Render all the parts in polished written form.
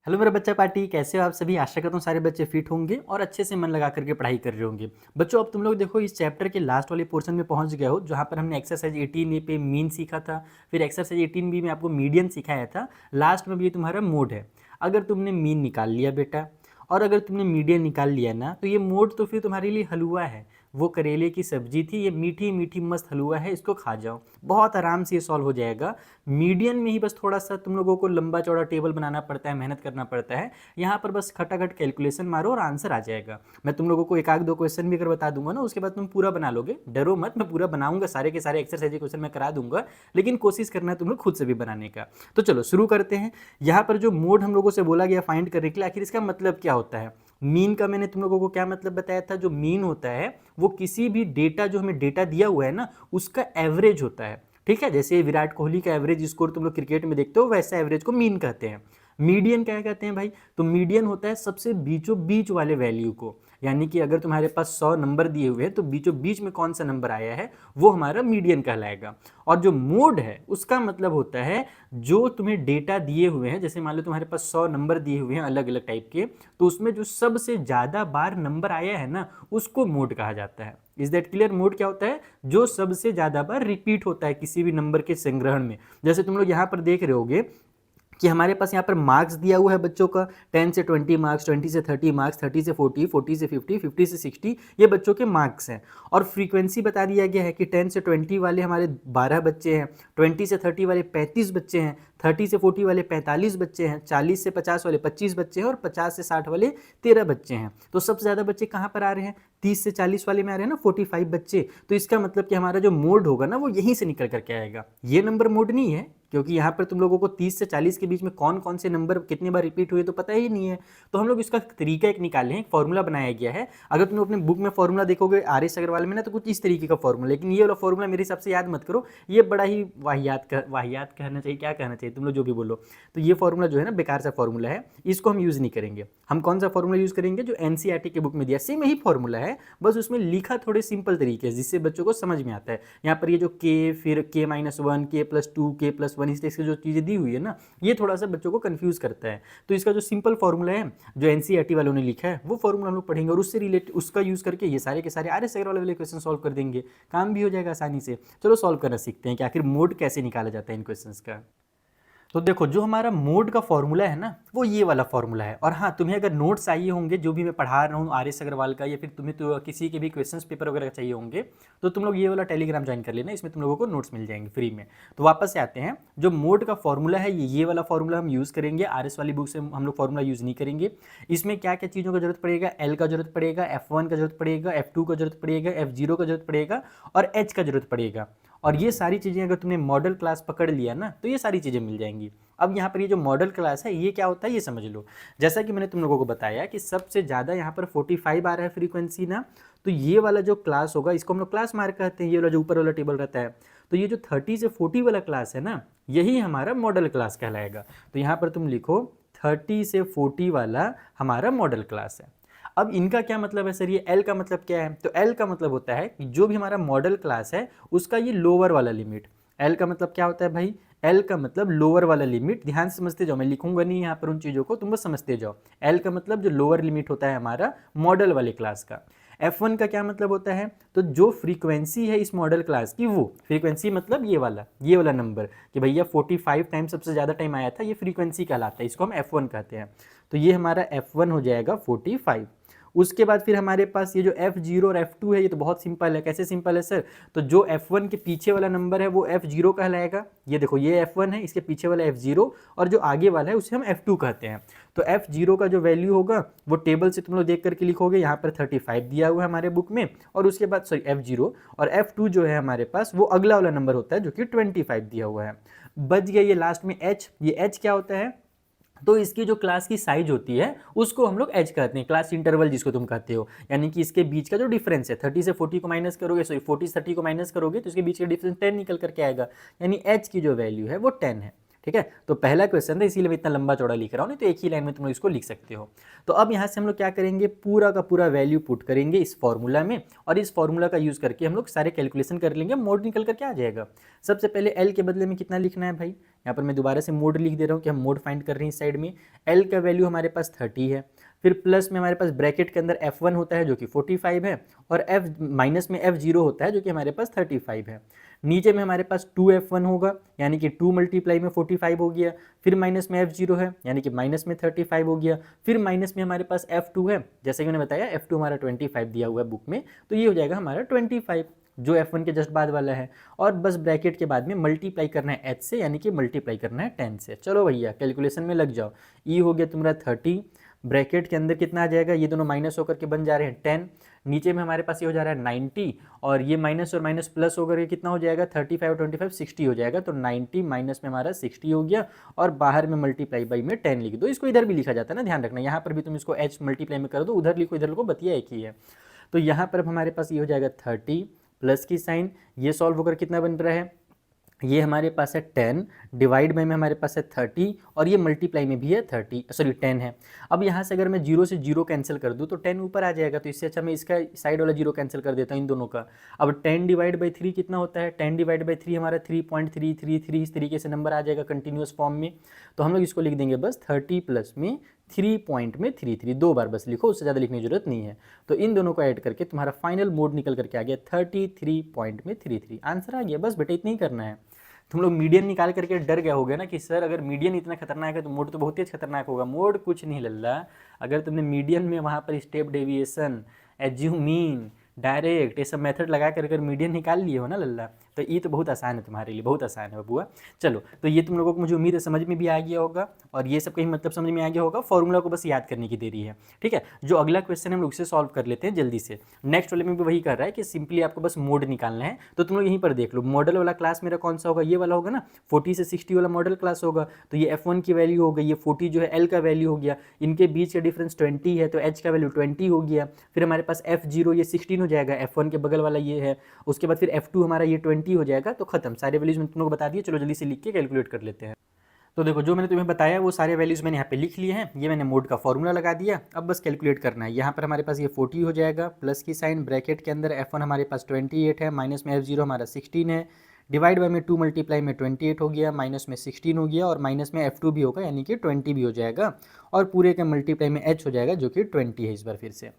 Hello मेरा बच्चा party, कैसे हो आप सभी। आशा करता हूँ सारे बच्चे फिट होंगे और अच्छे से मन लगा करके पढ़ाई कर रहे होंगे। बच्चों, अब तुम लोग देखो इस चैप्टर के लास्ट वाले पोर्शन में पहुंच गए हो, जहाँ पर हमने एक्सरसाइज 18A पे मीन सीखा था। फिर एक्सरसाइज 18B में आपको मीडियन सिखाया था। लास्ट में भी ये तुम्हारा मोड है। अगर तुमने मीन निकाल लिया बेटा, और अगर तुमने मीडियन निकाल लिया ना, तो ये मोड तो फिर तुम्हारे लिए हलवा है। वो करेले की सब्जी थी, ये मीठी मीठी मस्त हलवा है, इसको खा जाओ। बहुत आराम से ये सॉल्व हो जाएगा। मीडियन में ही बस थोड़ा सा तुम लोगों को लंबा चौड़ा टेबल बनाना पड़ता है, मेहनत करना पड़ता है। यहाँ पर बस खटाखट कैलकुलेशन मारो और आंसर आ जाएगा। मैं तुम लोगों को एक आध दो क्वेश्चन भी अगर बता दूंगा ना, उसके बाद तुम पूरा बना लोगे। डरो मत, मैं पूरा बनाऊंगा, सारे के सारे एक्सरसाइज क्वेश्चन मैं करा दूंगा। लेकिन कोशिश करना है तुम लोग खुद से भी बनाने का। तो चलो शुरू करते हैं। यहाँ पर जो मोड हम लोगों से बोला गया फाइंड करने के लिए, आखिर इसका मतलब क्या होता है। मीन का मैंने तुम लोगों को क्या मतलब बताया था। जो मीन होता है वो किसी भी डेटा, जो हमें डेटा दिया हुआ है ना, उसका एवरेज होता है। ठीक है, जैसे विराट कोहली का एवरेज स्कोर तुम लोग क्रिकेट में देखते हो, वैसा एवरेज को मीन कहते हैं। मीडियन क्या कहते हैं भाई, तो मीडियन होता है सबसे बीचों बीच वाले वैल्यू को। यानी कि अगर तुम्हारे पास 100 नंबर दिए हुए हैं तो बीचों बीच में कौन सा नंबर आया है वो हमारा मीडियन कहलाएगा। और जो मोड है उसका मतलब होता है जो तुम्हें डेटा दिए हुए हैं, जैसे मान लो तुम्हारे पास 100 नंबर दिए हुए हैं अलग अलग टाइप के, तो उसमें जो सबसे ज़्यादा बार नंबर आया है ना, उसको मोड कहा जाता है। Is that clear. मोड क्या होता है, जो सबसे ज़्यादा बार रिपीट होता है किसी भी नंबर के संग्रहण में। जैसे तुम लोग यहाँ पर देख रहे होगे कि हमारे पास यहाँ पर मार्क्स दिया हुआ है बच्चों का 10 से 20 मार्क्स, 20 से 30 मार्क्स, 30 से 40, 40 से 50, 50 से 60, ये बच्चों के मार्क्स हैं। और फ्रीक्वेंसी बता दिया गया है कि 10 से 20 वाले हमारे 12 बच्चे हैं, 20 से 30 वाले 35 बच्चे हैं, 30 से 40 वाले 45 बच्चे हैं, 40 से 50 वाले 25 बच्चे हैं और 50 से 60 वाले 13 बच्चे हैं। तो सबसे ज़्यादा बच्चे कहाँ पर आ रहे हैं, 30 से 40 वाले में आ रहे हैं ना, 45 बच्चे। तो इसका मतलब कि हमारा जो मोड होगा ना, वो यहीं से निकल करके आएगा। ये नंबर मोड नहीं है, क्योंकि यहाँ पर तुम लोगों को 30 से 40 के बीच में कौन कौन से नंबर कितनी बार रिपीट हुए तो पता ही नहीं है। तो हम लोग इसका तरीका एक निकाले हैं, एक फॉर्मूला बनाया गया है। अगर तुम अपने बुक में फॉर्मूला देखोगे RS अग्रवाल में ना, तो कुछ इस तरीके का फॉर्मूला, लेकिन ये वाला फॉर्मूला मेरे हिसाब से याद मत करो। ये बड़ा ही वाहियात कहना चाहिए, क्या कहना चाहिए, तुम लोग जो भी बोलो। तो ये फॉर्मूला जो है ना, बेकार सा फॉर्मूला है, इसको हम यूज़ नहीं करेंगे। हम कौन सा फॉर्मूला यूज़ करेंगे, जो NCERT के बुक में दिया, सेम ही फॉर्मूला है, बस उसमें लिखा थोड़े सिंपल तरीके से, जिससे बच्चों को समझ में आता है। यहाँ पर ये जो K, फिर K-1, K+2, K+1, इस तरह से जो चीज़ें दी हुई है ना, ये थोड़ा सा बच्चों को कंफ्यूज करता है। तो इसका जो सिंपल फॉर्मूला है, जो NCERT वालों ने लिखा है, वो फॉर्मूला हम लोग पढ़ेंगे और उससे रिलेटेड उसका यूज़ करके ये सारे के सारे RS अग्रवाल वाले क्वेश्चन सॉल्व कर देंगे। काम भी हो जाएगा आसानी से। चलो सॉल्व करना सीखते हैं कि आखिर मोड कैसे निकाला जाता है इन क्वेश्चंस का। तो देखो, जो हमारा मोड का फॉर्मूला है ना, वो ये वाला फॉर्मूला है। और हाँ, तुम्हें अगर नोट्स चाहिए होंगे, जो भी मैं पढ़ा रहा हूँ RS अग्रवाल का, या फिर तुम्हें तो किसी के भी क्वेश्चंस पेपर वगैरह चाहिए होंगे, तो तुम लोग ये वाला टेलीग्राम ज्वाइन कर लेना, इसमें तुम लोगों को नोट्स मिल जाएंगे फ्री में। तो वापस से आते हैं, जो मोड का फॉर्मूला है, ये वाला फॉर्मूला हम यूज़ करेंगे। RS वाली बुक से हम लोग फॉर्मूला यूज़ नहीं करेंगे। इसमें क्या क्या चीज़ों का जरूरत पड़ेगा, L का जरूरत पड़ेगा, F1 का जरूरत पड़ेगा, F2 का जरूरत पड़ेगा, F0 का जरूरत पड़ेगा और H का जरूरत पड़ेगा। और ये सारी चीज़ें अगर तुमने मॉडल क्लास पकड़ लिया ना, तो ये सारी चीज़ें मिल जाएंगी। अब यहाँ पर ये जो मॉडल क्लास है, ये क्या होता है ये समझ लो। जैसा कि मैंने तुम लोगों को बताया कि सबसे ज़्यादा यहाँ पर 45 आ रहा है फ्रीक्वेंसी ना, तो ये वाला जो क्लास होगा, इसको हम लोग क्लास मार्क कहते हैं, ये वाला जो ऊपर वाला टेबल रहता है। तो ये जो 30 से 40 वाला क्लास है ना, यही हमारा मॉडल क्लास कहलाएगा। तो यहाँ पर तुम लिखो 30 से 40 वाला हमारा मॉडल क्लास है। अब इनका क्या मतलब है सर, ये L का मतलब क्या है, तो L का मतलब होता है कि जो भी हमारा मॉडल क्लास है उसका ये लोअर वाला लिमिट। L का मतलब क्या होता है भाई, L का मतलब लोअर वाला लिमिट। ध्यान से समझते जाओ, मैं लिखूंगा नहीं यहाँ पर उन चीज़ों को, तुम बस समझते जाओ। L का मतलब जो लोअर लिमिट होता है हमारा मॉडल वाले क्लास का। F1 का क्या मतलब होता है, तो जो फ्रीक्वेंसी है इस मॉडल क्लास की, वो फ्रीक्वेंसी मतलब ये वाला नंबर कि भैया 45 टाइम सबसे ज़्यादा टाइम आया था, ये फ्रीक्वेंसी कहलाता है, इसको हम F1 कहते हैं। तो ये हमारा F1 हो जाएगा 45। उसके बाद फिर हमारे पास ये जो F0 और F2 है, ये तो बहुत सिंपल है। कैसे सिंपल है सर, तो जो F1 के पीछे वाला नंबर है वो F0 कहलाएगा। ये देखो, ये F1 है, इसके पीछे वाला F0, और जो आगे वाला है उसे हम F2 कहते हैं। तो F0 का जो वैल्यू होगा वो टेबल से तुम लोग देख करके लिखोगे, यहाँ पर 35 दिया हुआ है हमारे बुक में, और उसके बाद सॉरी F0, और F2 जो है हमारे पास वो अगला वाला नंबर होता है जो कि 25 दिया हुआ है। बच गया ये लास्ट में H। ये H क्या होता है, तो इसकी जो क्लास की साइज होती है उसको हम लोग एच कहते हैं, क्लास इंटरवल जिसको तुम कहते हो। यानी कि इसके बीच का जो डिफरेंस है, 30 से 40 को माइनस करोगे, सॉरी 40 से 30 को माइनस करोगे, तो इसके बीच का डिफरेंस 10 निकल करके आएगा। यानी एच की जो वैल्यू है वो 10 है। ठीक है। तो पहला क्वेश्चन था, इसीलिए मैं इतना लंबा चौड़ा लिख रहा हूँ, नहीं तो एक ही लाइन में तुम लोग इसको लिख सकते हो। तो अब यहाँ से हम लोग क्या करेंगे, पूरा का पूरा वैल्यू पुट करेंगे इस फॉर्मूला में, और इस फॉर्मूला का यूज़ करके हम लोग सारे कैलकुलेशन कर लेंगे, मोड निकल कर क्या आ जाएगा। सबसे पहले एल के बदले में कितना लिखना है भाई, यहाँ पर मैं दोबारा से मोड लिख दे रहा हूँ कि हम मोड फाइंड कर रहे हैं इस साइड में। एल का वैल्यू हमारे पास 30 है, फिर प्लस में हमारे पास ब्रैकेट के अंदर F1 होता है जो कि 45 है, और F माइनस में F0 होता है जो कि हमारे पास 35 है। नीचे में हमारे पास 2F1 होगा, यानी कि 2 मल्टीप्लाई में 45 हो गया, फिर माइनस में F0 है, यानी कि माइनस में 35 हो गया, फिर माइनस में हमारे पास F2 है, जैसे कि मैंने बताया F2 हमारा 25 दिया हुआ है बुक में, तो ये हो जाएगा हमारा 25 जो F1 के जस्ट बाद वाला है, और बस ब्रैकेट के बाद में मल्टीप्लाई करना है H से, यानी कि मल्टीप्लाई करना है 10 से। चलो भैया कैलकुलेशन में लग जाओ। ई हो गया तुम्हारा 30, ब्रैकेट के अंदर कितना आ जाएगा, ये दोनों माइनस होकर के बन जा रहे हैं 10, नीचे में हमारे पास ये हो जा रहा है 90, और ये माइनस और माइनस प्लस होकर के कितना हो जाएगा 35 और 25 60 हो जाएगा, तो 90 माइनस में हमारा 60 हो गया, और बाहर में मल्टीप्लाई बाई में 10 लिख दो। इसको इधर भी लिखा जाता है ना, ध्यान रखना, यहाँ पर भी तुम इसको h मल्टीप्लाई में कर दो, उधर लिखो इधर लिखो, बतिया एक ही है। तो यहाँ पर हमारे पास ये हो जाएगा 30 प्लस की साइन, ये सॉल्व होकर कितना बन रहा है, ये हमारे पास है 10, डिवाइड बाई में हमारे पास है 30, और ये मल्टीप्लाई में भी है 10 है। अब यहाँ से अगर मैं 0 से 0 कैंसिल कर दूँ तो 10 ऊपर आ जाएगा, तो इससे अच्छा मैं इसका साइड वाला 0 कैंसिल कर देता हूँ इन दोनों का। अब 10 डिवाइड बाई 3 कितना होता है, 10 डिवाइड बाई 3 हमारा 3.333 इस तरीके से नंबर आ जाएगा कंटिन्यूस फॉर्म में। तो हम लोग इसको लिख देंगे बस 30 प्लस में 3.33, 2 बार बस लिखो, उससे ज़्यादा लिखने की जरूरत नहीं है। तो इन दोनों को ऐड करके तुम्हारा फाइनल मोड निकल करके आ गया 33.33। आंसर आ गया, बस बेटा इतना ही करना है। तुम लोग मीडियन निकाल करके डर गया होगा ना कि सर अगर मीडियन इतना खतरनाक है तो मोड तो बहुत ही खतरनाक होगा। मोड कुछ नहीं लल्ला, अगर तुमने मीडियन में वहाँ पर स्टेप डेविएशन, एज्यूमीन, डायरेक्ट, ये सब मेथड लगा कर अगर मीडियन निकाल लिए हो ना लल्ला, तो ये तो बहुत आसान है तुम्हारे लिए, बहुत आसान है बबुआ। चलो, तो ये तुम लोगों को मुझे उम्मीद है समझ में भी आ गया होगा, और ये सब कहीं मतलब समझ में आ गया होगा। फॉर्मूला को बस याद करने की देरी है, ठीक है। जो अगला क्वेश्चन है हम लोग उसे सॉल्व कर लेते हैं जल्दी से। नेक्स्ट वाले में भी वही कर रहा है कि सिंपली आपको बस मोड निकालना है। तो तुम लोग यहीं पर देख लो, मॉडल वाला क्लास मेरा कौन सा होगा, ये वाला होगा ना, 40 से 60 वाला मॉडल क्लास होगा। तो ये F1 की वैल्यू हो गई, ये 40 जो है L का वैल्यू हो गया, इनके बीच का डिफरेंस 20 है, तो H का वैल्यू 20 हो गया। फिर हमारे पास F0 ये 16 हो जाएगा, F1 के बगल वाला ये है, उसके बाद फिर F2 हमारा ये 20 हो जाएगा। तो खत्म, सारे वैल्यूज मैंने तुम लोग को बता दिए। चलो जल्दी से लिख के कैलकुलेट कर लेते हैं। तो देखो, जो मैंने तुम्हें बताया वो सारे वैल्यूज मैंने यहाँ पे लिख लिए हैं, ये मैंने मोड का फॉर्मूला लगा दिया। अब बस कैलकुलेट करना है। यहाँ पर हमारे पास ये 40 हो जाएगा, प्लस की साइन, ब्रैकेट के अंदर F1 हमारे पास 28 है, माइनस में F0 हमारा 16 है, डिवाइड बाई में 2 मल्टीप्लाई में 28 हो गया, माइनस में 16 हो गया, और माइनस में F2 भी होगा, यानी कि 20 भी हो जाएगा, और पूरे के मल्टीप्लाई में H हो जाएगा जो कि 20 है इस बार फिर से।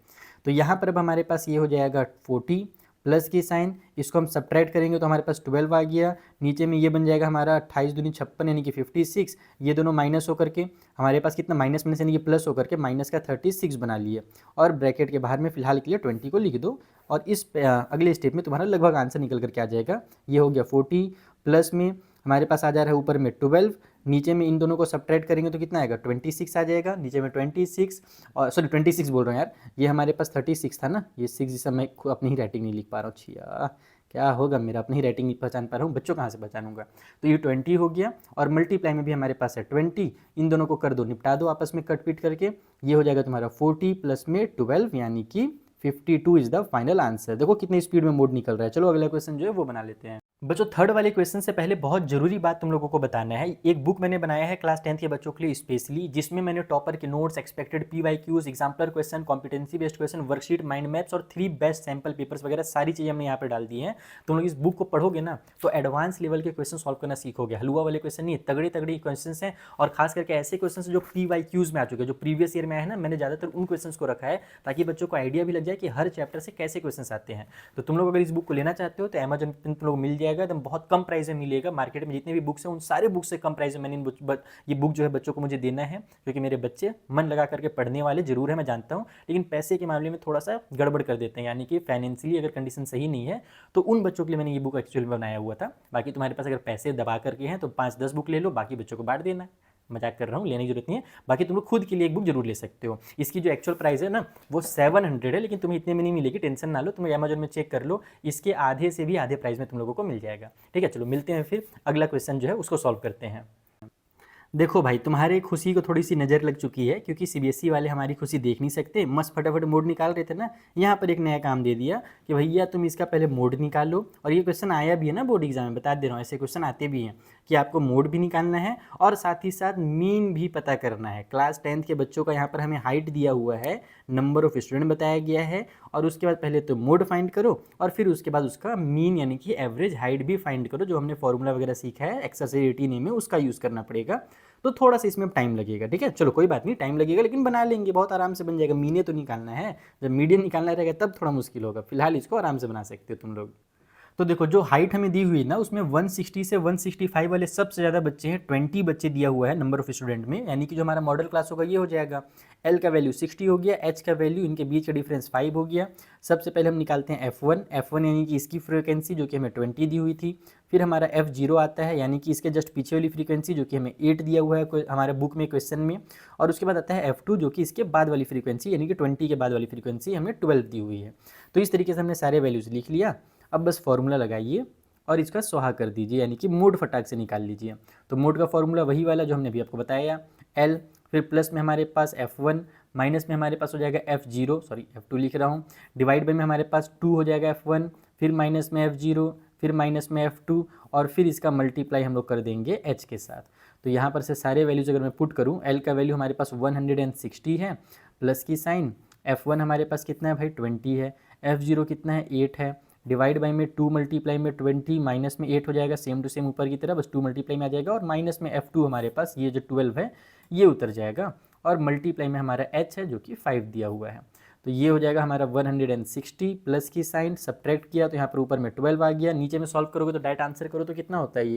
तो यहाँ पर अब हमारे पास ये हो जाएगा 40 प्लस की साइन, इसको हम सब्ट्रैक्ट करेंगे तो हमारे पास 12 आ गया, नीचे में ये बन जाएगा हमारा 28 दूनी 56 यानी कि 56, ये दोनों माइनस होकर के हमारे पास कितना माइनस में से यानी कि प्लस होकर के माइनस का 36 बना लिए, और ब्रैकेट के बाहर में फिलहाल के लिए 20 को लिख दो, और इस अगले स्टेप में तुम्हारा लगभग आंसर निकल करके आ जाएगा। ये हो गया 40, प्लस में हमारे पास आ जा रहा है ऊपर में 12, नीचे में इन दोनों को सब्ट्रैक्ट करेंगे तो कितना आएगा 26 आ जाएगा, नीचे में 26, और सॉरी 26 बोल रहा हूँ यार, ये हमारे पास 36 था ना, ये 6 जिससे मैं अपनी ही राइटिंग नहीं लिख पा रहा हूँ। छिया क्या होगा, मेरा अपनी ही राइटिंग नहीं पहचान पा रहा हूँ, बच्चों कहाँ से पहचानूंगा। तो ये 20 हो गया, और मल्टीप्लाई में भी हमारे पास है 20, इन दोनों को कर दो, निपटा दो आपस में कट पीट करके। ये हो जाएगा तुम्हारा 40 प्लस में 12 यानी कि 52 इज द फाइनल आंसर। देखो कितनी स्पीड में मोड निकल रहा है। चलो अगला क्वेश्चन जो है वो बना लेते हैं। बच्चों, थर्ड वाले क्वेश्चन से पहले बहुत जरूरी बात तुम लोगों को बताना है। एक बुक मैंने बनाया है क्लास 10th के बच्चों के लिए स्पेशली, जिसमें मैंने टॉपर के notes, expected PYQs, exemplar question, competency based question, worksheet, mind maps और 3 बेस्ट सैम्पल पेपर्स वगैरह सारी चीज़ें हमने यहाँ पर डाल दी हैं। तुम लोग इस बुक को पढ़ोगे ना तो एडवांस लेवल के क्वेश्चन सॉल्व करना सीखोगे। हलवा वाले क्वेश्चन नहीं, तगड़े तगड़े क्वेश्चन हैं, और खास करके ऐसे क्वेश्चन जो PYQs में आ चुके हैं, जो प्रीवियस ईयर में आए हैं ना, मैंने ज़्यादातर उन क्वेश्चन को रखा है ताकि बच्चों को आइडिया भी लग जाए कि हर चैप्टर से कैसे क्वेश्चन आते हैं। तो तुम लोग अगर इस बुक को लेना चाहते हो तो अमेजन पे तुम लोग मिल जाएगा, एकदम बहुत कम प्राइस में मिलेगा। मार्केट में जितने भी बुक्स हैं उन सारे बुक्स से कम प्राइस में मैंने ये बुक जो है बच्चों को मुझे देना है, क्योंकि मेरे बच्चे मन लगा करके पढ़ने वाले जरूर है, मैं जानता हूँ, लेकिन पैसे के मामले में थोड़ा सा गड़बड़ कर देते हैं, यानी कि फाइनेंशियली अगर कंडीशन सही नहीं है तो उन बच्चों के लिए मैंने ये बुक एक्चुअली बनाया हुआ था। बाकी तुम्हारे पास अगर पैसे दबा करके हैं तो 5-10 बुक ले लो, बाकी बच्चों को बांट देना है। मजाक कर रहा हूँ, लेने की जरूरत नहीं है। बाकी तुम लोग खुद के लिए एक बुक जरूर ले सकते हो। इसकी जो एक्चुअल प्राइस है ना वो 700 है, लेकिन तुम्हें इतने में नहीं मिलेगी, टेंशन ना लो, तुम अमेजन में चेक कर लो, इसके आधे से भी आधे प्राइस में तुम लोगों को मिल जाएगा। ठीक है, चलो मिलते हैं फिर, अगला क्वेश्चन जो है उसको सॉल्व करते हैं। देखो भाई, तुम्हारे खुशी को थोड़ी सी नज़र लग चुकी है, क्योंकि CBSE वाले हमारी खुशी देख नहीं सकते, मस्त फटाफट मोड निकाल रहे थे ना। यहाँ पर एक नया काम दे दिया कि भैया तुम इसका पहले मोड निकालो, और ये क्वेश्चन आया भी है ना बोर्ड एग्जाम में, बता दे रहा हूँ, ऐसे क्वेश्चन आते भी हैं कि आपको मोड भी निकालना है और साथ ही साथ मीन भी पता करना है। क्लास 10th के बच्चों का यहाँ पर हमें हाइट दिया हुआ है, नंबर ऑफ स्टूडेंट बताया गया है और उसके बाद पहले तो मोड फाइंड करो और फिर उसके बाद उसका मीन यानी कि एवरेज हाइट भी फाइंड करो। जो हमने फॉर्मूला वगैरह सीखा है एक्सरसाइज 18A में उसका यूज़ करना पड़ेगा। तो थोड़ा सा इसमें टाइम लगेगा, ठीक है। चलो कोई बात नहीं, टाइम लगेगा लेकिन बना लेंगे, बहुत आराम से बन जाएगा। मीने तो निकालना है, जब मीडियन निकालना रहेगा तब थोड़ा मुश्किल होगा। फिलहाल इसको आराम से बना सकते हो तुम लोग। तो देखो जो हाइट हमें दी हुई है ना उसमें 160 से 165 वाले सबसे ज़्यादा बच्चे हैं। 20 बच्चे दिया हुआ है नंबर ऑफ स्टूडेंट में, यानी कि जो हमारा मॉडल क्लास होगा ये हो जाएगा। एल का वैल्यू 60 हो गया, एच का वैल्यू, इनके बीच का डिफरेंस 5 हो गया। सबसे पहले हम निकालते हैं F1 यानी कि इसकी फ्रीक्वेंसी जो कि हमें 20 दी हुई थी। फिर हमारा F0 आता है यानी कि इसके जस्ट पीछे वाली फ्रीक्वेंसी जो कि हमें 8 दिया हुआ है हमारे बुक में क्वेश्चन में। और उसके बाद आता है F2 जो कि इसके बाद वाली फ्रीक्वेंसी यानी कि 20 के बाद वाली फ्रीक्वेंसी हमें 12 दी हुई है। तो इस तरीके से हमने सारे वैल्यूज़ लिख लिया। अब बस फॉर्मूला लगाइए और इसका स्वाहा कर दीजिए, यानी कि मोड फटाक से निकाल लीजिए। तो मोड का फॉर्मूला वही वाला जो हमने अभी आपको बताया, एल, फिर प्लस में हमारे पास F1, माइनस में हमारे पास हो जाएगा F2 लिख रहा हूँ, डिवाइड बाई में हमारे पास 2 हो जाएगा F1, फिर माइनस में F0, फिर माइनस में F2 और फिर इसका मल्टीप्लाई हम लोग कर देंगे H के साथ। तो यहाँ पर से सारे वैल्यूज अगर मैं पुट करूँ, L का वैल्यू हमारे पास 160 है, प्लस की साइन, F1 हमारे पास कितना है भाई 20 है, F0 कितना है 8 है, डिवाइड बाई में 2 मल्टीप्लाई में 20 माइनस में 8 हो जाएगा, सेम टू सेम ऊपर की तरह, बस 2 मल्टीप्लाई में आ जाएगा और माइनस में F2 हमारे पास ये जो 12 है ये उतर जाएगा और मल्टीप्लाई में हमारा H है जो कि 5 दिया हुआ है। तो ये हो जाएगा हमारा 160 प्लस की साइन, सब्ट्रैक्ट किया तो यहाँ पर ऊपर में 12 आ गया। नीचे में सॉल्व करोगे तो डायरेक्ट आंसर करो तो कितना होता है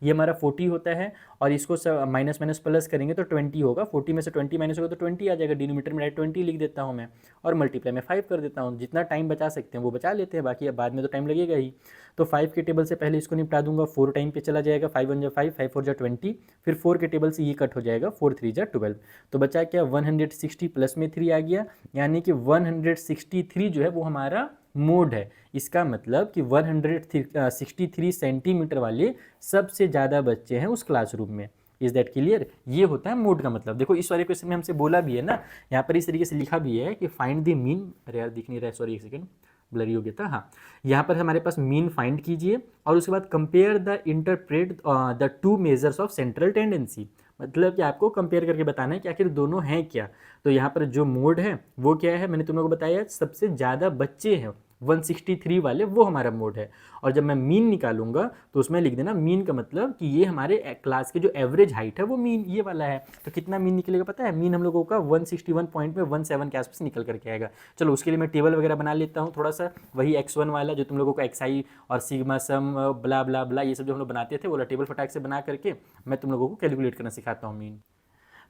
ये हमारा 40 होता है और इसको माइनस माइनस प्लस करेंगे तो 20 होगा। 40 में से 20 माइनस होगा तो 20 आ जाएगा। डिनोमिनेटर में डायरेक्ट 20 लिख देता हूँ मैं और मल्टीप्लाई में 5 कर देता हूँ। जितना टाइम बचा सकते हैं वो बचा लेते हैं, बाकी अब बाद में तो टाइम लगेगा ही। तो 5 के टेबल से पहले इसको निपटा दूंगा, 4 टाइम पे चला जाएगा, 5 1 जा 5, 5 4 जा 20, फिर 4 के टेबल से ये कट हो जाएगा, 4 3 जा 12। तो बचा क्या 160 प्लस में 3 आ गया, यानी कि 163 जो है वो हमारा मोड है। इसका मतलब कि 163 सेंटीमीटर वाले सबसे ज़्यादा बच्चे हैं उस क्लासरूम में। Is that clear? ये होता है मोड का मतलब। देखो इस वाले क्वेश्चन में हमसे बोला भी है ना, यहाँ पर इस तरीके से लिखा भी है कि फाइंड द मीन, अरे यार दिख नहीं रहा है, सॉरी एक सेकेंड ब्लरी हो गया था। हाँ, यहाँ पर हमारे पास मीन फाइंड कीजिए और उसके बाद compare the interpret the two measures of central tendency. मतलब कि आपको कंपेयर करके बताना है कि आखिर दोनों हैं क्या। तो यहाँ पर जो मोड है वो क्या है, मैंने तुम लोगों को बताया सबसे ज़्यादा बच्चे हैं 163 वाले, वो हमारा मोड है। और जब मैं मीन निकालूंगा तो उसमें लिख देना मीन का मतलब कि ये हमारे क्लास के जो एवरेज हाइट है वो मीन ये वाला है। तो कितना मीन निकलेगा पता है? मीन हम लोगों का 161.17 के आसपास निकल करके आएगा। चलो उसके लिए मैं टेबल वगैरह बना लेता हूँ थोड़ा सा, वही x1 वाला जो तुम लोगों को एक्सआई और सिग्मा सम ब्ला ब्ला ब्ला ये सब जो हम लोग बनाते थे, वो टेबल फटाक से बना करके मैं तुम लोगों को कैलकुलेट करना सिखाता हूँ मीन।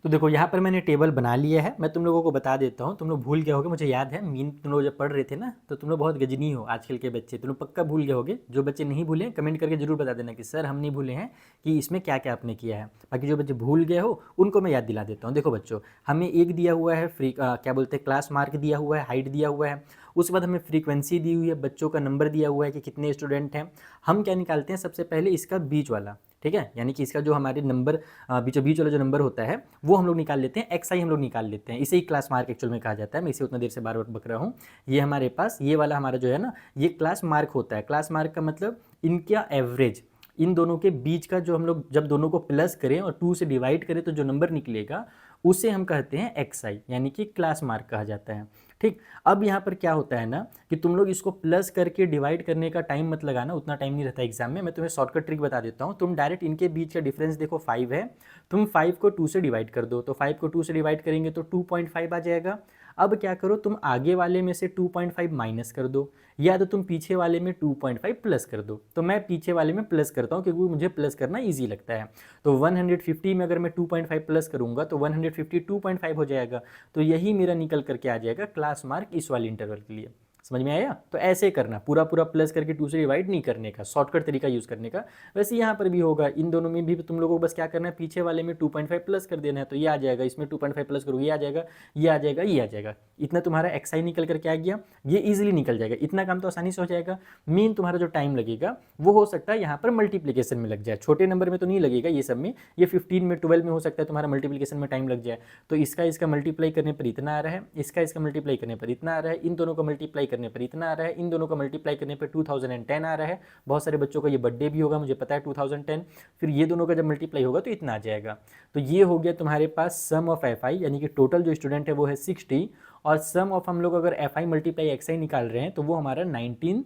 तो देखो यहाँ पर मैंने टेबल बना लिया है, मैं तुम लोगों को बता देता हूँ। तुम लोग भूल गए होगे, मुझे याद है मीन तुम लोग जब पढ़ रहे थे ना तो तुम लोग बहुत गजनी हो आजकल के बच्चे, तुम लोग पक्का भूल गए होगे। जो बच्चे नहीं भूले कमेंट करके जरूर बता देना कि सर हम नहीं भूले हैं कि इसमें क्या क्या आपने किया है। बाकी जो बच्चे भूल गए हो उनको मैं याद दिला देता हूँ। देखो बच्चों, हमें एक दिया हुआ है क्या बोलते हैं क्लास मार्क दिया हुआ है, हाइट दिया हुआ है, उसके बाद हमें फ्रीक्वेंसी दी हुई है, बच्चों का नंबर दिया हुआ है कि कितने स्टूडेंट हैं। हम क्या निकालते हैं सबसे पहले इसका बीच वाला, ठीक है, यानी कि इसका जो हमारे नंबर बीचों बीच वाला जो नंबर होता है वो हम लोग निकाल लेते हैं, एक्स आई हम लोग निकाल लेते हैं। इसे ही क्लास मार्क एक्चुअल में कहा जाता है। मैं इसे उतना देर से बार बार बक रहा हूँ। ये हमारे पास ये वाला हमारा जो है ना ये क्लास मार्क होता है। क्लास मार्क का मतलब इनका एवरेज, इन दोनों के बीच का जो हम लोग जब दोनों को प्लस करें और 2 से डिवाइड करें तो जो नंबर निकलेगा उसे हम कहते हैं एक्स आई, यानी कि क्लास मार्क कहा जाता है। ठीक, अब यहाँ पर क्या होता है ना कि तुम लोग इसको प्लस करके डिवाइड करने का टाइम मत लगाना, उतना टाइम नहीं रहता एग्जाम में। मैं तुम्हें शॉर्टकट ट्रिक बता देता हूँ। तुम डायरेक्ट इनके बीच का डिफरेंस देखो 5 है, तुम 5 को 2 से डिवाइड कर दो, तो 5 को 2 से डिवाइड करेंगे तो 2.5 आ जाएगा। अब क्या करो, तुम आगे वाले में से 2.5 माइनस कर दो या तो तुम पीछे वाले में 2.5 प्लस कर दो। तो मैं पीछे वाले में प्लस करता हूँ क्योंकि मुझे प्लस करना ईजी लगता है। तो 150 में अगर मैं 2.5 प्लस करूँगा तो 150 2.5 हो जाएगा। तो यही मेरा निकल करके आ जाएगा क्लास मार्क इस वाले इंटरवल के लिए। समझ में आया? तो ऐसे करना, पूरा पूरा प्लस करके 2 से डिवाइड नहीं करने का, शॉर्टकट तरीका यूज़ करने का। वैसे यहाँ पर भी होगा, इन दोनों में भी तुम लोगों को बस क्या करना है, पीछे वाले में 2.5 प्लस कर देना है तो ये आ जाएगा, इसमें 2.5 प्लस करोगे ये आ जाएगा, ये आ जाएगा, ये आ जाएगा। इतना तुम्हारा एक्स आई निकल करके आ गया, ये ईजिली निकल जाएगा। इतना काम तो आसानी से हो जाएगा। मीन तुम्हारा जो टाइम लगेगा वो हो सकता है यहाँ पर मल्टीप्लीकेशन में लग जाए, छोटे नंबर में तो नहीं लगेगा ये सब में, ये 15 में 12 में हो सकता है तुम्हारा मल्टीप्लीकेशन में टाइम लग जाए। तो इसका मल्टीप्लाई करने पर इतना आ रहा है, इसका मल्टीप्लाई करने पर इतना आ रहा है, इन दोनों को मल्टीप्लाई करने पर इतना आ रहा है, इन दोनों का मल्टीप्लाई करने पर 2010 आ रहा है। बहुत सारे बच्चों का ये बर्थडे भी होगा, मुझे पता है 2010। फिर ये दोनों का जब मल्टीप्लाई होगा तो इतना आ जाएगा। तो ये हो गया तुम्हारे पास सम ऑफ एफ आई, यानी कि टोटल जो स्टूडेंट है वो है 60, और सम ऑफ हम लोग अगर एफ आई मल्टीप्लाई एक्स आई निकाल रहे हैं तो वो हमारा 96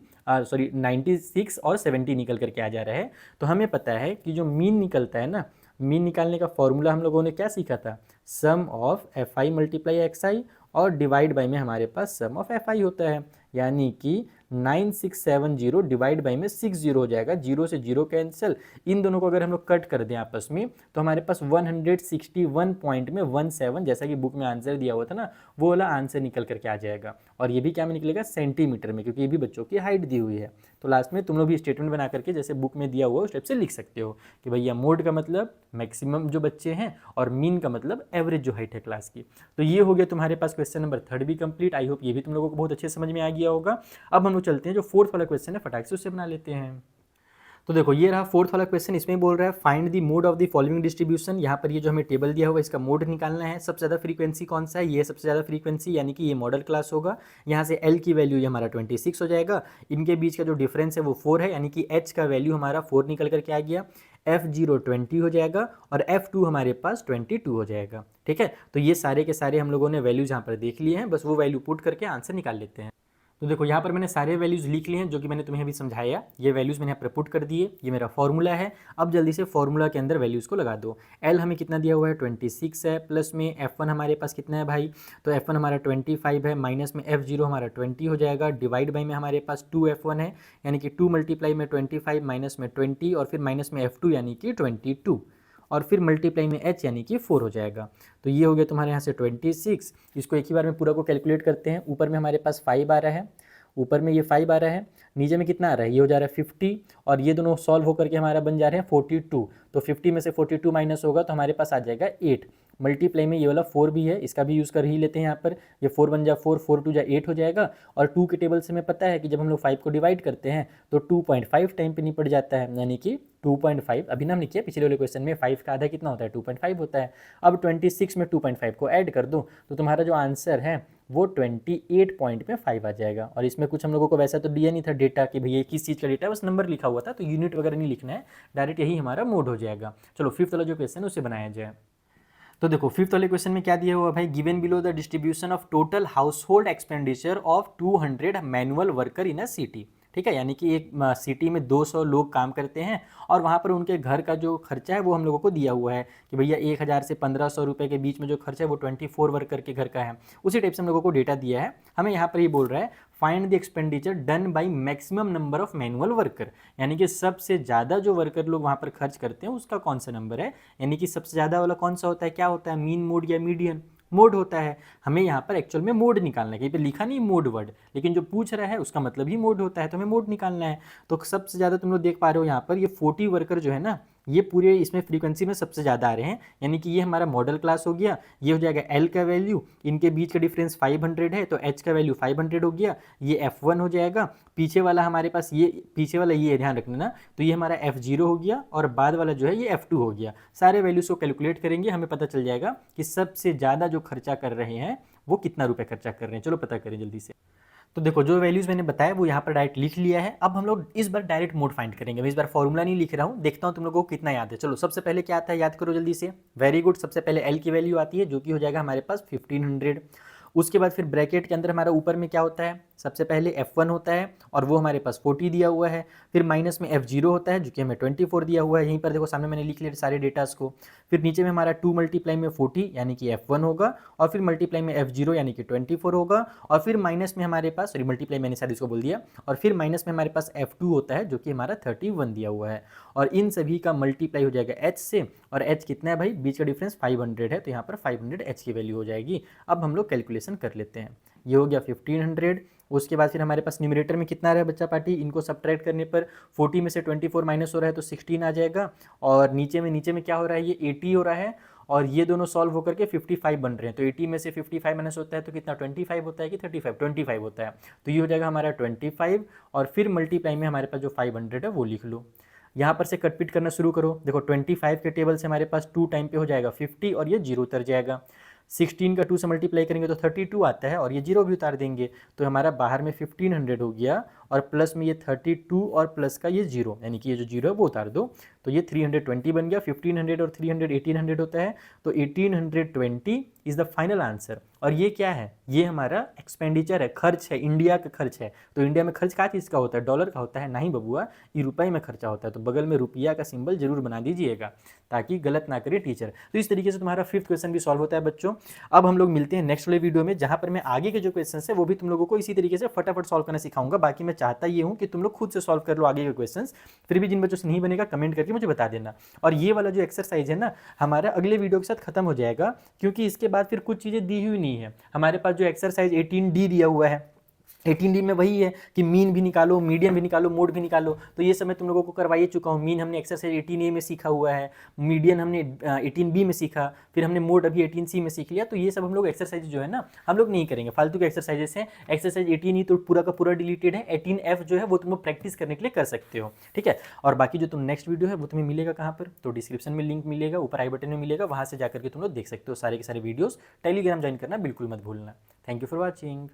और 70 निकल करके आ जा रहा है। तो हमें पता है कि जो मीन निकलता है ना, मीन निकालने का फॉर्मूला हम लोगों ने क्या सीखा था, sum of F I multiply X I और डिवाइड बाई में हमारे पास सम ऑफ एफ आई होता है, यानी कि 9670 डिवाइड बाई में 60 हो जाएगा, जीरो से जीरो कैंसिल। इन दोनों को अगर हम लोग कट कर दें आपस में तो हमारे पास 161 पॉइंट में 17, जैसा कि बुक में आंसर दिया हुआ था ना, वो वाला आंसर निकल करके आ जाएगा। और ये भी क्या में निकलेगा, सेंटीमीटर में, क्योंकि ये भी बच्चों की हाइट दी हुई है। तो लास्ट में तुम लोग भी स्टेटमेंट बना करके जैसे बुक में दिया हुआ उस टाइप से लिख सकते हो कि भैया मोड का मतलब मैक्सिमम जो बच्चे हैं और मीन का मतलब एवरेज जो हाइट है क्लास की। तो ये हो गया तुम्हारे पास क्वेश्चन नंबर 3 भी कंप्लीट। आई होप ये भी तुम लोगों को बहुत अच्छे समझ में आ गया होगा। अब हम लोग चलते हैं जो 4th वाला क्वेश्चन है, फटाक से उससे बना लेते हैं। तो देखो ये रहा 4th वाला क्वेश्चन। इसमें बोल रहा है find the mode of the following distribution. यहाँ पर ये जो हमें टेबल दिया हुआ है इसका मोड निकालना है। सबसे ज़्यादा फ्रीक्वेंसी कौन सा है, ये सबसे ज़्यादा फ्रीक्वेंसी, यानी कि ये मॉडल क्लास होगा। यहाँ से एल की वैल्यू ये हमारा 26 हो जाएगा। इनके बीच का जो डिफरेंस है वो 4 है, यानी कि एच का वैल्यू हमारा 4 निकल करके आ गया। F0 20 हो जाएगा और F2 हमारे पास 22 हो जाएगा। ठीक है, तो ये सारे के सारे हम लोगों ने वैल्यूज यहाँ पर देख लिए हैं, बस वो वैल्यू पुट करके आंसर निकाल लेते हैं। तो देखो यहाँ पर मैंने सारे वैल्यूज़ लिख लिए हैं जो कि मैंने तुम्हें अभी समझाया। ये वैल्यूज़ मैंने यहाँ पर पुट कर दिए, ये मेरा फॉर्मूला है। अब जल्दी से फॉर्मूला के अंदर वैल्यूज़ को लगा दो। एल हमें कितना दिया हुआ है, 26 है, प्लस में F1 हमारे पास कितना है भाई, तो F1 हमारा 25 है, माइनस में F0 हमारा 20 हो जाएगा, डिवाइड बाई में हमारे पास 2F1 है, यानी कि 2 मल्टीप्लाई में 25 माइनस में 20 और फिर माइनस में F2 यानी कि 22 और फिर मल्टीप्लाई में h यानी कि 4 हो जाएगा। तो ये हो गया तुम्हारे यहाँ से 26। इसको एक ही बार में पूरा को कैलकुलेट करते हैं। ऊपर में हमारे पास 5 आ रहा है, ऊपर में ये 5 आ रहा है, नीचे में कितना आ रहा है, ये हो जा रहा है 50 और ये दोनों सॉल्व होकर के हमारा बन जा रहे हैं 42। तो 50 में से 42 माइनस होगा तो हमारे पास आ जाएगा 8। मल्टीप्लाई में ये वाला 4 भी है, इसका भी यूज़ कर ही लेते हैं यहाँ पर। ये 4 बन जा 4, 4 2 जा 8 हो जाएगा। और 2 के टेबल से हमें पता है कि जब हम लोग 5 को डिवाइड करते हैं तो 2.5 टाइम पे निपट जाता है, यानी कि 2.5। अभी ना हमने किया पिछले वाले क्वेश्चन में 5 का आधा कितना होता है, 2.5 होता है। अब 26 में 2.5 को ऐड कर दो तो तुम्हारा जो आंसर है वो 28.5 आ जाएगा। और इसमें कुछ हम लोगों को वैसा तो दिया नहीं था डेटा कि भैया किस चीज़ का डेटा है, बस नंबर लिखा हुआ था, तो यूनिट वगैरह नहीं लिखना है, डायरेक्ट यही हमारा मोड हो जाएगा। चलो 5th वाला जो क्वेश्चन है उसे बनाया जाए। तो देखो 5th वाले क्वेश्चन में क्या दिया हुआ भाई, given below the distribution of total house hold expenditure of 200 manual worker in a city. ठीक है, यानी कि एक सिटी में 200 लोग काम करते हैं और वहाँ पर उनके घर का जो खर्चा है वो हम लोगों को दिया हुआ है कि भैया 1000 से 1500 रुपये के बीच में जो खर्चा है वो 24 वर्कर के घर का है। उसी टाइप से हम लोगों को डेटा दिया है। हमें यहाँ पर ये बोल रहा है find the expenditure done by maximum number of manual worker, यानी कि सबसे ज़्यादा जो वर्कर लोग वहाँ पर खर्च करते हैं उसका कौन सा नंबर है, यानी कि सबसे ज़्यादा वाला कौन सा होता है, क्या होता है, मीन, मोड या मीडियन। मोड होता है। हमें यहाँ पर एक्चुअल में मोड निकालना है, कहीं पे लिखा नहीं मोड वर्ड, लेकिन जो पूछ रहा है उसका मतलब ही मोड होता है, तो हमें मोड निकालना है। तो सबसे ज़्यादा तुम लोग देख पा रहे हो यहाँ पर ये 40 वर्कर जो है ना, ये पूरे इसमें फ्रीक्वेंसी में सबसे ज़्यादा आ रहे हैं, यानी कि ये हमारा मॉडल क्लास हो गया। ये हो जाएगा एल का वैल्यू, इनके बीच का डिफरेंस 500 है तो एच का वैल्यू 500 हो गया। ये F1 हो जाएगा, पीछे वाला हमारे पास ये पीछे वाला ये ध्यान रखना ना, तो ये हमारा F0 हो गया और बाद वाला जो है ये F2 हो गया। सारे वैल्यूज़ को कैलकुलेट करेंगे, हमें पता चल जाएगा कि सबसे ज़्यादा जो खर्चा कर रहे हैं वो कितना रुपये खर्चा कर रहे हैं। चलो पता करें जल्दी से। तो देखो जो वैल्यूज़ मैंने बताया वो यहाँ पर डायरेक्ट लिख लिया है। अब हम लोग इस बार डायरेक्ट मोड फाइंड करेंगे। मैं इस बार फॉर्मूला नहीं लिख रहा हूँ, देखता हूँ तुम लोगों को कितना याद है। चलो सबसे पहले क्या आता है याद करो जल्दी से। वेरी गुड, सबसे पहले एल की वैल्यू आती है जो कि हो जाएगा हमारे पास 1500। उसके बाद फिर ब्रैकेट के अंदर हमारा ऊपर में क्या होता है, सबसे पहले F1 होता है और वो हमारे पास 40 दिया हुआ है। फिर माइनस में F0 होता है जो कि हमें 24 दिया हुआ है। यहीं पर देखो सामने मैंने लिख लिया सारे डेटास को। फिर नीचे में हमारा 2 मल्टीप्लाई में 40 यानी कि F1 होगा और फिर मल्टीप्लाई में F0 यानी कि 24 होगा और फिर माइनस में हमारे पास, सॉरी मल्टीप्लाई मैंने शायद इसको बोल दिया, और फिर माइनस में हमारे पास F2 होता है जो कि हमारा 31 दिया हुआ है। और इन सभी का मल्टीप्लाई हो जाएगा H से, और H कितना है भाई, बीच का डिफरेंस 500 है, तो यहाँ पर 500 H की वैल्यू हो जाएगी। अब हम लोग कैलकुलेशन कर लेते हैं। ये हो गया 1500। उसके बाद फिर हमारे पास न्यूमरेटर में कितना आ रहा है बच्चा पार्टी, इनको सब्ट्रैक्ट करने पर 40 में से 24 माइनस हो रहा है तो 16 आ जाएगा। और नीचे में क्या हो रहा है, ये 80 हो रहा है और ये दोनों सॉल्व होकर के 55 बन रहे हैं। तो 80 में से 55 माइनस होता है तो कितना 25 होता है कि 35, 25 होता है। तो ये हो जाएगा हमारा 25 और फिर मल्टीप्लाई में हमारे पास जो 500 है वो लिख लो। यहाँ पर से कट पिट करना शुरू करो। देखो 25 के टेबल से हमारे पास 2 टाइम पे हो जाएगा 50 और ये 0 उतर जाएगा। 16 का 2 से मल्टीप्लाई करेंगे तो 32 आता है और ये 0 भी उतार देंगे तो हमारा बाहर में 1500 हो गया और प्लस में ये 32 और प्लस का ये 0 यानी कि ये जो 0 है वो उतार दो तो ये 320 बन गया। 1500 और 300 1800 होता है तो 1820 इज द फाइनल आंसर। और ये क्या है, ये हमारा एक्सपेंडिचर है, खर्च है, इंडिया का खर्च है। तो इंडिया में खर्च क्या चीज़ का होता है, डॉलर का होता है, नहीं बबुआ, ये रुपए में खर्चा होता है। तो बगल में रुपया का सिंबल जरूर बना दीजिएगा ताकि गलत ना करे टीचर। तो इस तरीके से तुम्हारा 5th क्वेश्चन भी सॉल्व होता है बच्चों। अब हम लोग मिलते हैं नेक्स्ट वाले वीडियो में जहां पर मैं आगे के जो क्वेश्चन है वो भी तुम लोगों को इसी तरीके से फटाफट सॉल्व करना सिखाऊंगा। बाकी मैं चाहता ये हूं कि तुम लोग खुद से सॉल्व कर लो आगे के क्वेश्चन। फिर भी जिन बच्चों से नहीं बनेगा कमेंट करके मुझे बता देना। और ये वाला जो एक्सरसाइज है ना हमारा अगले वीडियो के साथ खत्म हो जाएगा क्योंकि इसके बाद फिर कुछ चीज़ें दी हुई नहीं है। हमारे पास जो एक्सरसाइज 18D दिया हुआ है, 18D में वही है कि मीन भी निकालो, मीडियन भी निकालो, मोड भी निकालो। तो ये सब मैं तुम लोगों को करवाइए चुका हूँ। मीन हमने एक्सरसाइज 18A में सीखा हुआ है, मीडियन हमने 18B में सीखा, फिर हमने मोड अभी 18C में सीख लिया। तो ये सब हम लोग एक्सरसाइज जो है ना हम लोग नहीं करेंगे, फालतू के एक्सरसाइजेस हैं। एक्सरसाइज 18E तो पूरा का पूरा डिलीटेड है, 18F जो है वो तुम लोग प्रैक्टिस करने के लिए कर सकते हो, ठीक है। और बाकी जो तुम नेक्स्ट वीडियो है वो तुम्हें मिलेगा कहाँ पर, तो डिस्क्रिप्शन में लिंक मिलेगा, ऊपर आई बटन में मिलेगा, वहाँ से जाकर के तुम लोग देख सकते हो सारे के सारे वीडियोज़। टेलीग्राम ज्वाइन करना बिल्कुल मत भूलना। Thank you for watching.